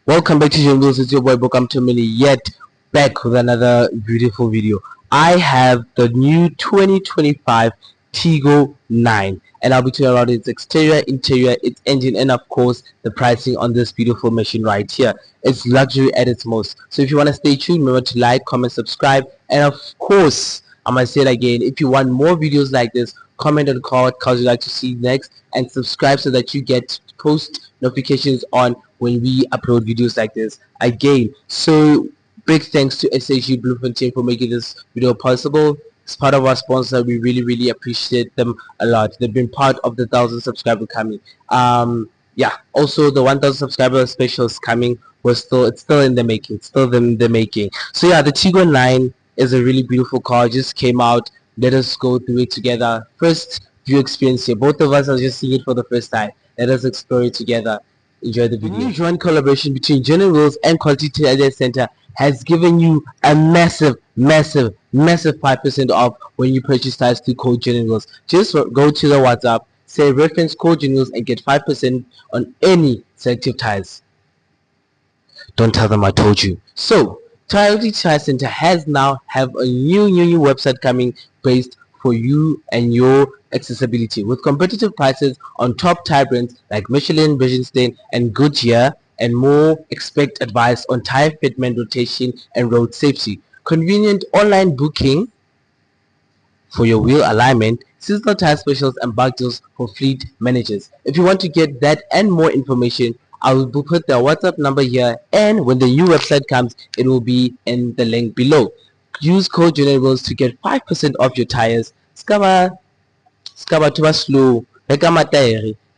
Welcome back to Journalingwheels. It's your boy Bokam Mini yet back with another beautiful video. I have the new 2025 Tiggo 9 and I'll be talking about its exterior, interior, its engine, and of course the pricing on this beautiful machine right here. It's luxury at its most. So if you want to stay tuned, remember to like, comment, subscribe, and of course I'm going to say it again, if you want more videos like this, comment on what cars you'd like to see next, and subscribe so that you get post notifications on when we upload videos like this again. So big thanks to SAG Bloemfontein for making this video possible. As part of our sponsor, we really appreciate them a lot. They've been part of the 1,000 subscriber coming. Yeah, also the 1,000 subscriber special is coming. It's still in the making. So yeah, the Tiggo 9 is a really beautiful car. Just came out. Let us go through it together. First view experience here. Both of us are just seeing it for the first time. Let us explore it together. Enjoy the video. The joint collaboration between Journalingwheels and Quality Tyre Centre has given you a massive 5% off when you purchase tires through code Journalingwheels. Just go to the WhatsApp, say reference code Journalingwheels, and get 5% on any selective tires. Don't tell them I told you. So Quality Tyre Centre has now have a new website coming based for you and your accessibility with competitive prices on top tire brands like Michelin, Bridgestone, and Goodyear, and more. Expect advice on tire fitment, rotation, and road safety. Convenient online booking for your wheel alignment, seasonal tire specials, and bulk deals for fleet managers. If you want to get that and more information, I will put the WhatsApp number here, and when the new website comes, it will be in the link below. Use code Journalingwheels to get 5% off your tires. Scaba to slow.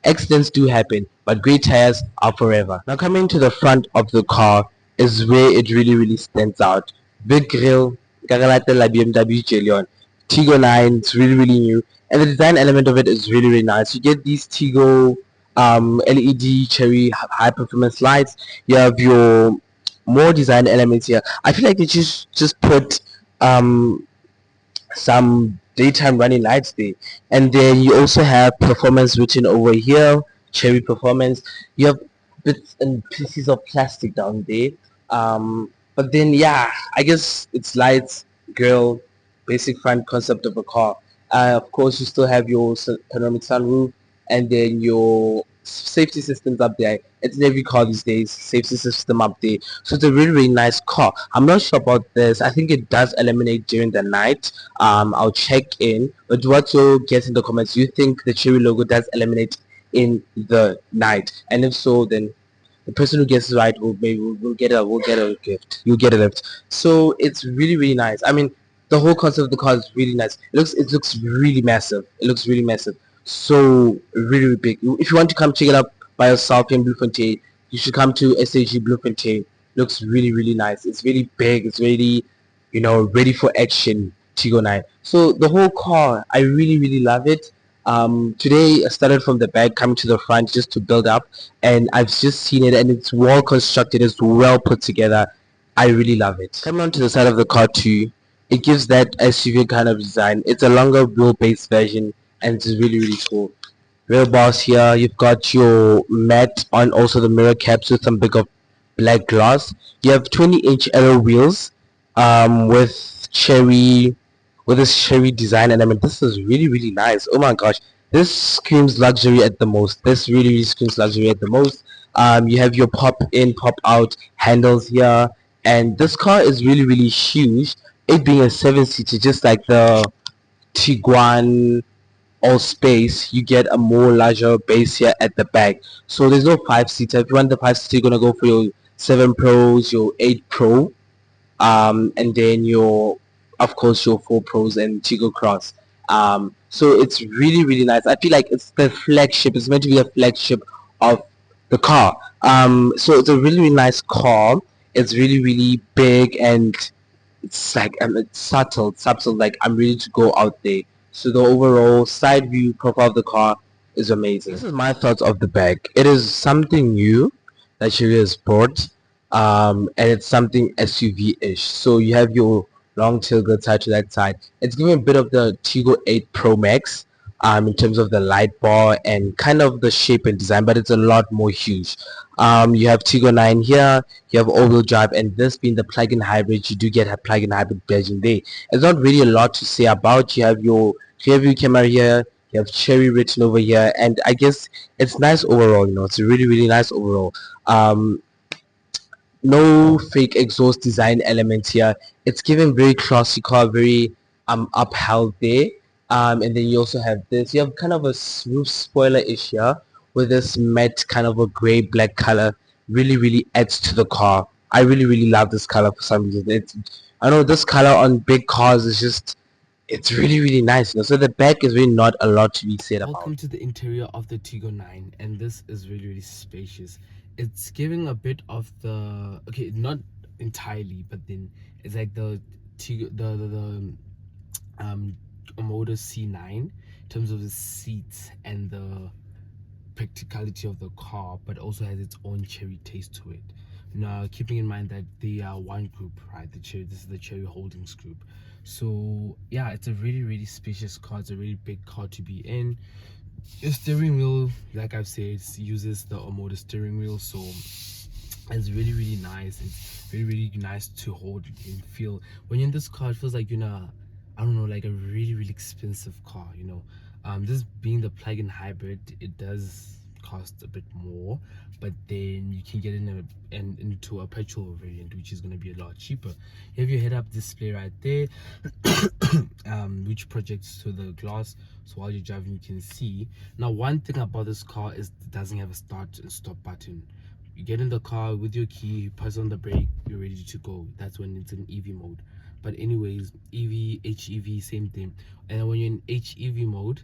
Accidents do happen, but great tires are forever. Now coming to the front of the car is where it really stands out. Big grille, la BMW G-Leon. Tiggo 9, it's really new, and the design element of it is really nice. You get these Tiggo LED Chery high performance lights. You have your more design elements here. I feel like they just put some daytime running lights there, and then you also have performance written over here, Chery performance. You have bits and pieces of plastic down there, but then yeah, I guess it's lights, grille, basic front concept of a car. Of course you still have your panoramic sunroof, and then your safety systems up there. It's in every car these days, safety system up there. So it's a really nice car. I'm not sure about this. I think it does eliminate during the night. I'll check in, but what you'll get in the comments, you think the Chery logo does eliminate in the night? And if so, then the person who gets it right will get a gift. You'll get a gift. So it's really nice. I mean, the whole concept of the car is really nice. It looks really massive. So really big. If you want to come check it out by yourself in Bloemfontein, you should come to SAG Bloemfontein. Looks really nice. It's really big. It's really, ready for action. Tiggo 9. So the whole car, I really love it. Today I started from the back, coming to the front just to build up, and I've just seen it, and it's well constructed. It's well put together. I really love it. Coming on to the side of the car too, it gives that SUV kind of design. It's a longer wheelbase version, and it's really cool. Rear bars here, you've got your matte on, also the mirror caps with some big of black glass. You have 20-inch alloy wheels with this Chery design, and I mean, this is really nice. Oh my gosh, this screams luxury at the most. This really screams luxury at the most. You have your pop in, pop out handles here, and this car is really huge. It being a 7-seater, just like the Tiguan all space, you get a more larger base here at the back. So there's no 5-seater. If you want the 5-seater, you're gonna go for your 7 Pros, your 8 Pro, and then of course your 4 Pros and Tiggo Cross. So it's really nice. I feel like it's the flagship. It's meant to be a flagship of the car. So it's a really nice car. It's really big, and it's like it's subtle. Like I'm ready to go out there. So the overall side view profile of the car is amazing. This is my thoughts of the bag. It is something new that Chery has brought, and it's something SUV-ish. So you have your long tailgate side to that side. It's giving a bit of the Tiggo 8 Pro Max, in terms of the light bar and kind of the shape and design, but it's a lot more huge. You have Tiggo 9 here, you have all-wheel drive, and this being the plug-in hybrid, you do get a plug-in hybrid badge in there. There's not really a lot to say about. You have your rear view camera here, you have Chery written over here, and I guess it's nice overall. It's really nice overall. No fake exhaust design elements here. It's given very classy car, very upheld there. And then you also have this. You have kind of a roof spoiler-ish here with this matte kind of a gray black color. Really adds to the car. I really love this color for some reason. I know this color on big cars is just, it's really nice. So the back is really not a lot to be said about. Welcome to the interior of the Tiggo 9, and this is really spacious. It's giving a bit of the, okay, not entirely, but then it's like the Tiggo, the Omoda C9 in terms of the seats and the practicality of the car, but also has its own Chery taste to it. Now, keeping in mind that they are one group, right? This is the Chery Holdings group. So yeah, it's a really spacious car. It's a really big car to be in. Your steering wheel, like I've said, uses the Omoda steering wheel, so it's really nice. It's really nice to hold and feel. When you're in this car, it feels like you're in a, I don't know, like a really expensive car, this being the plug-in hybrid, it does cost a bit more, but then you can get into a petrol variant, which is going to be a lot cheaper. You have your head-up display right there, which projects to the glass, so while you're driving you can see. Now, one thing about this car is it doesn't have a start and stop button. You get in the car with your key, you press on the brake, you're ready to go. That's when it's in EV mode. But anyways, EV, HEV, same thing. And when you're in HEV mode,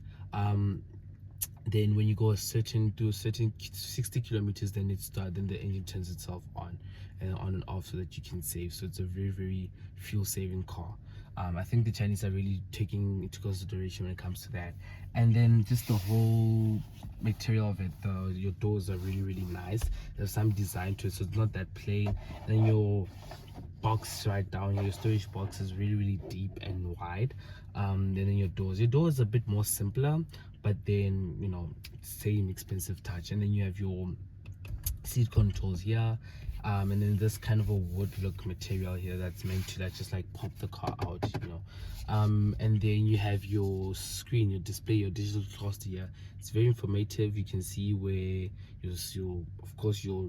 then when you go do a certain 60 kilometers, then then the engine turns itself on and off, so that you can save. So it's a very fuel saving car. I think the Chinese are really taking into consideration when it comes to that. And then just the whole material of it, your doors are really nice. There's some design to it, so it's not that plain. And then your box right down here, your storage box is really deep and wide. And then your doors a bit more simpler, but then same expensive touch. And then you have your seat controls here, and then this kind of a wood look material here that's meant to just like pop the car out, and then you have your screen, your display, your digital cluster here. It's very informative. You can see where your of course your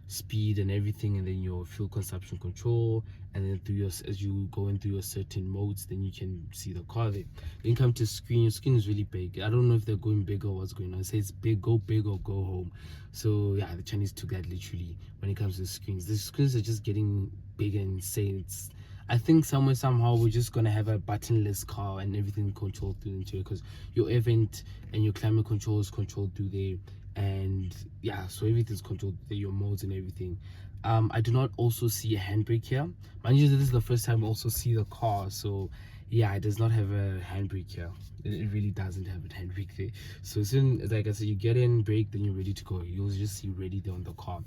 speed and everything, and then your fuel consumption control, and then as you go into your certain modes, then you can see the car there. Then come to screen. Your screen is really big. I don't know if they're going big or what's going on. It says big or go home. So yeah, the Chinese took that literally when it comes to screens. The screens are just getting big and insane. I think somehow we're just gonna have a buttonless car and everything controlled through the interior, because your air vent and your climate control is controlled through there. And yeah, so everything's controlled, your modes and everything. I do not also see a handbrake here. Mind you, this is the first time I also see the car, so yeah, it does not have a handbrake here. It really doesn't have a handbrake there. So as soon as, like I said, you get in, brake, then you're ready to go. You'll just see ready there on the car.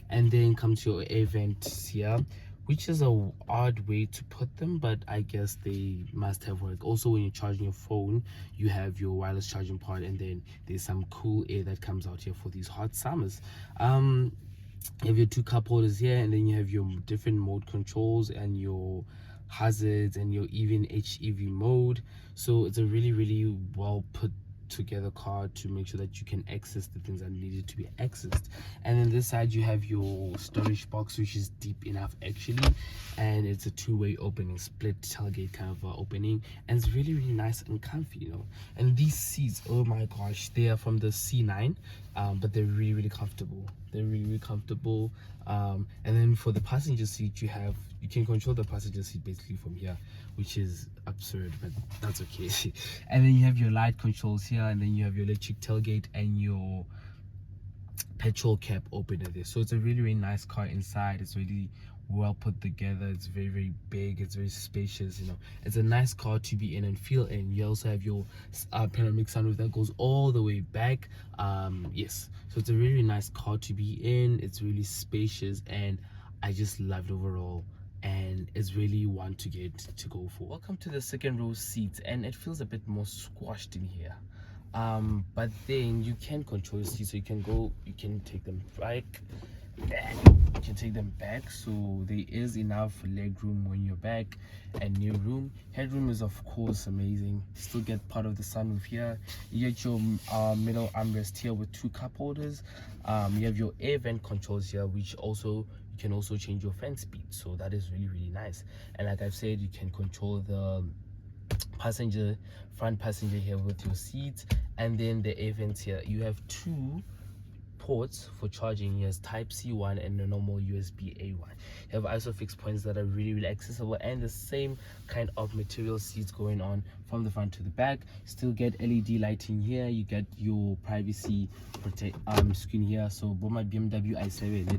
And then come to your air vents here, which is a odd way to put them, but I guess they must have worked. Also, when you're charging your phone, you have your wireless charging part, and then there's some cool air that comes out here for these hot summers. You have your two cup holders here, and then you have your different mode controls and your hazards and your even HEV mode. So it's a really well put together car to make sure that you can access the things that needed to be accessed. And then this side you have your storage box, which is deep enough actually, and it's a two-way opening, split tailgate kind of opening, and it's really nice and comfy, And these seats, oh my gosh, they are from the C9, but they're really comfortable. They're really comfortable. And then for the passenger seat, you can control the passenger seat basically from here, which is absurd, but that's okay. And then you have your light controls here, and then you have your electric tailgate and your petrol cap opener there. So it's a really nice car inside. It's really well put together. It's very big. It's very spacious. It's a nice car to be in and feel in. You also have your panoramic sunroof that goes all the way back. Yes, so it's a really nice car to be in. It's really spacious, and I just love it overall, and it's really one to go for. Welcome to the second row seats, and it feels a bit more squashed in here. But then you can control your seats, so you can take them back, you can take them back, so there is enough leg room when you're back. And new room headroom is of course amazing. Still get part of the sunroof here. You get your middle armrest here with 2 cup holders. You have your air vent controls here, which also you can also change your fan speed, so that is really nice. And like I've said, you can control the front passenger here with your seats. And then the air vents here, you have 2 ports for charging. Here's type C one and a normal USB A one. You have ISOFIX points that are really accessible, and the same kind of material seats going on from the front to the back. Still get LED lighting here. You get your privacy protect screen here, so my BMW i7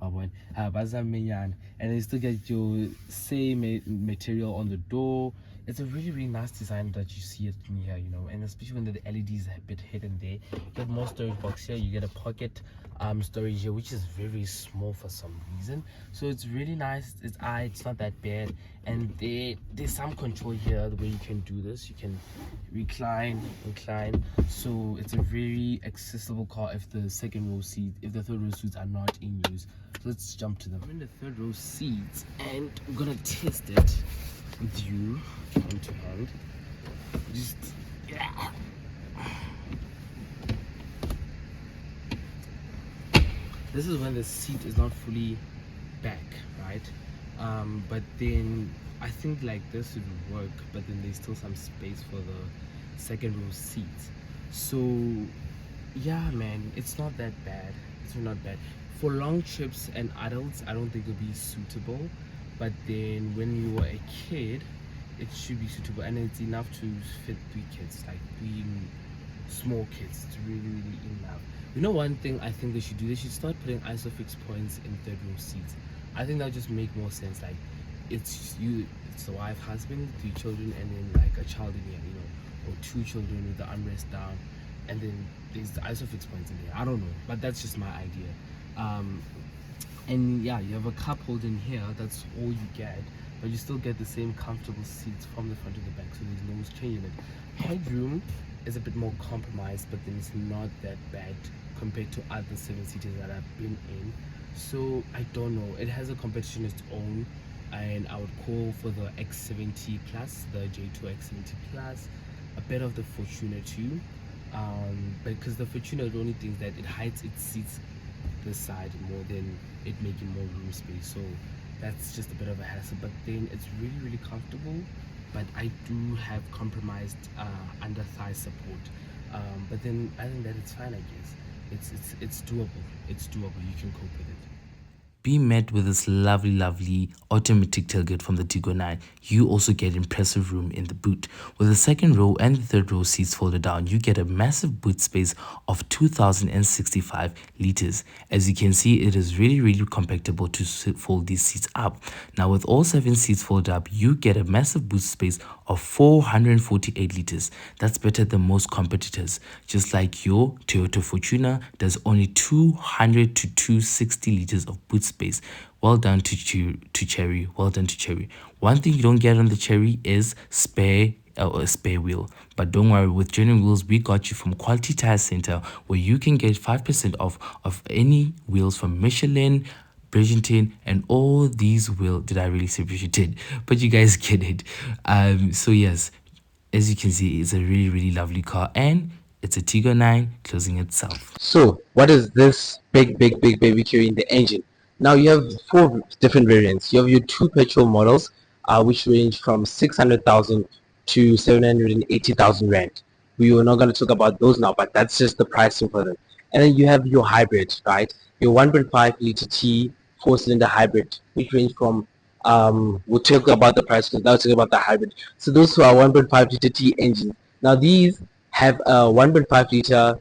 and then you still get your same material on the door. It's a really nice design that you see it in here, you know, and especially when the LEDs are a bit hidden there. You get more storage box here. You get a pocket storage here, which is very small for some reason, so it's really nice. It's not that bad. And there's some control here the way you can do this. You can recline, incline, so it's a very accessible car if the third row seats are not in use. So let's jump to them. I'm in the 3rd row seats, and I'm gonna test it with you hand to hand. Just this is when the seat is not fully back, right? But then I think like this would work, but then there's still some space for the 2nd row seats. So yeah, man, it's not that bad. It's not bad for long trips and adults. I don't think it'll be suitable, but then when you were a kid, it should be suitable, and it's enough to fit 3 kids, like 3 small kids. It's really enough. You know, one thing I think they should do, they should start putting ISOFIX points in 3rd row seats. I think that'll just make more sense. Like it's the wife, husband, 3 children, and then like a child in here, you know, or 2 children with the armrest down, and then there's the ISOFIX points in there. I don't know, but that's just my idea. And yeah, you have a cup holder in here. That's all you get, but you still get the same comfortable seats from the front to the back, so there's no change in it. Headroom is a bit more compromised, but then it's not that bad compared to other 7-seaters that I've been in. So I don't know, it has a competition its own, and I would call for the X70 Plus, the J2 X70 Plus, a bit of the Fortuner too, because the Fortuner, the only thing is that it hides its seats this side more than it making more room space, so that's just a bit of a hassle. But then it's really comfortable, but I do have compromised under thigh support, but then I think that it's fine. I guess it's doable. It's doable. You can cope with it. Be met with this lovely automatic tailgate from the Tiggo 9. You also get impressive room in the boot. With the 2nd row and the 3rd row seats folded down, you get a massive boot space of 2065 liters. As you can see, it is really compactable to fold these seats up. Now with all 7 seats folded up, you get a massive boot space of 448 liters. That's better than most competitors. Just like your Toyota Fortuner does only 200 to 260 liters of boot space. Well done to Chery. Well done to Chery. One thing you don't get on the Chery is a spare wheel, but don't worry, with Journalingwheels we got you from Quality Tyre Centre, where you can get 5% off of any wheels from Michelin, Bridgerton, and all these wheels. Did I really say Bridgerton? But you guys get it. So yes, as you can see, it's a really lovely car, and it's a Tiggo 9 closing itself. So what is this big baby carrying the engine? Now you have 4 different variants. You have your 2 petrol models, which range from 600,000 to 780,000 rand. We were not going to talk about those now, but that's just the pricing for them. And then you have your hybrid, right? Your 1.5 liter T 4-cylinder hybrid, which range from we'll talk about the price because now we'll talk about the hybrid. So those who are 1.5 liter T engines. Now these have a 1.5 liter.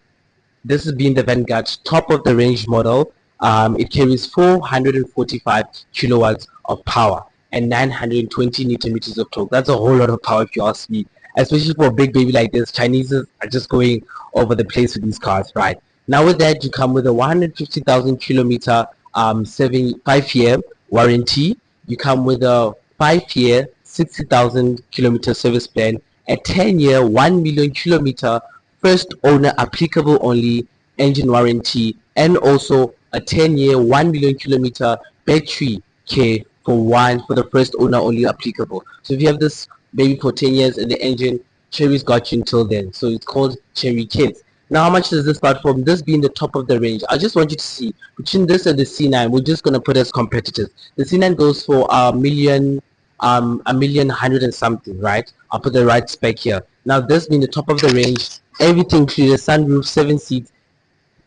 This is being the Vanguard top of the range model. It carries 445 kilowatts of power and 920 newton meters of torque. That's a whole lot of power if you ask me, especially for a big baby like this. Chinese are just going over the place with these cars, right? Now with that, you come with a 150,000 kilometer 5-year warranty. You come with a 5-year 60,000 kilometer service plan, a 10-year 1 million kilometer first owner applicable only, engine warranty, and also a 10-year 1 million kilometer battery care for the first owner only applicable. So if you have this baby for 10 years and the engine, Chery's got you until then. So it's called Chery Kids. Now, how much does this start from? This being the top of the range. I just want you to see between this and the C9. We're just gonna put as competitors. The C9 goes for a million hundred and something, right? I'll put the right spec here. Now, this being the top of the range, everything included: sunroof, 7 seats.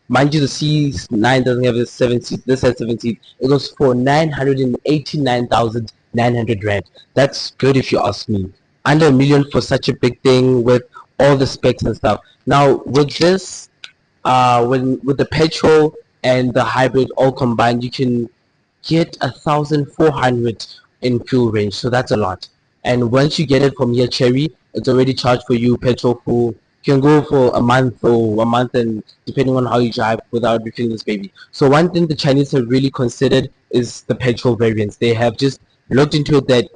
Mind you, the C9 doesn't have a 7 seat. This has 7 seats. It goes for 989,900 rand. That's good if you ask me. Under a million for such a big thing with all the specs and stuff. Now with this, with the petrol and the hybrid all combined, you can get 1,400 in fuel range. So that's a lot. And once you get it from here, Chery, it's already charged for you petrol full. You can go for a month or a month, and depending on how you drive without refilling this baby. So one thing the Chinese have really considered is the petrol variants. They have just looked into it that,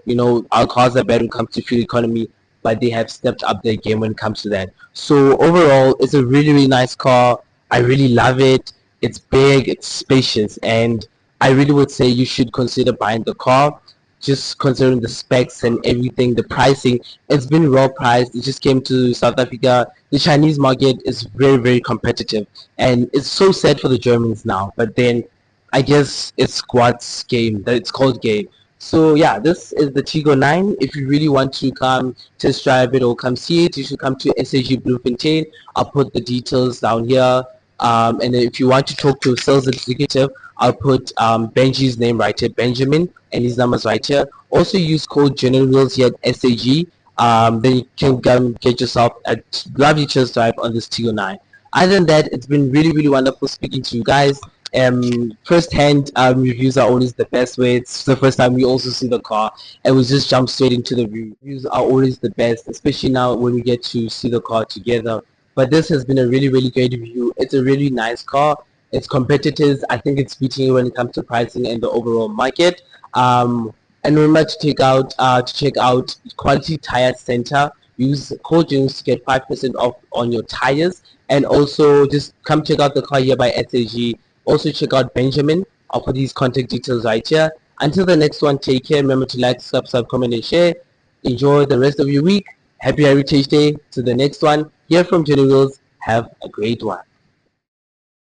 our cars are better when it comes to fuel economy, but they have stepped up their game when it comes to that. So overall, it's a really, really nice car. I really love it. It's big, it's spacious, and I really would say you should consider buying the car. Just considering the specs and everything, the pricing, it's been well priced. It just came to South Africa. The Chinese market is very, very competitive, and it's so sad for the Germans now. But then, I guess it's squad's game. That it's called game. So yeah, this is the Tiggo 9. If you really want to come test drive it or come see it, you should come to SAG Bloemfontein. I'll put the details down here. And if you want to talk to a sales executive, I'll put Benji's name right here, Benjamin, and his numbers right here. Also use code Journalingwheels here at SAG. Then you can come get yourself a lovely test drive on this Tiggo 9. Other than that, it's been really, really wonderful speaking to you guys. First-hand reviews are always the best way. It's the first time we also see the car, and we just jump straight into the reviews. Are always the best, especially now when we get to see the car together. But this has been a really, really great review. It's a really nice car. Its competitors, I think it's beating when it comes to pricing and the overall market. And remember to check out Quality Tyre Centre. Use code Jones to get 5% off on your tires, and also just come check out the car here by SAG. Also check out Benjamin. I'll put these contact details right here. Until the next one, take care. Remember to like, subscribe, comment, and share. Enjoy the rest of your week. Happy Heritage Day. To the next one, here from Journalingwheels. Have a great one.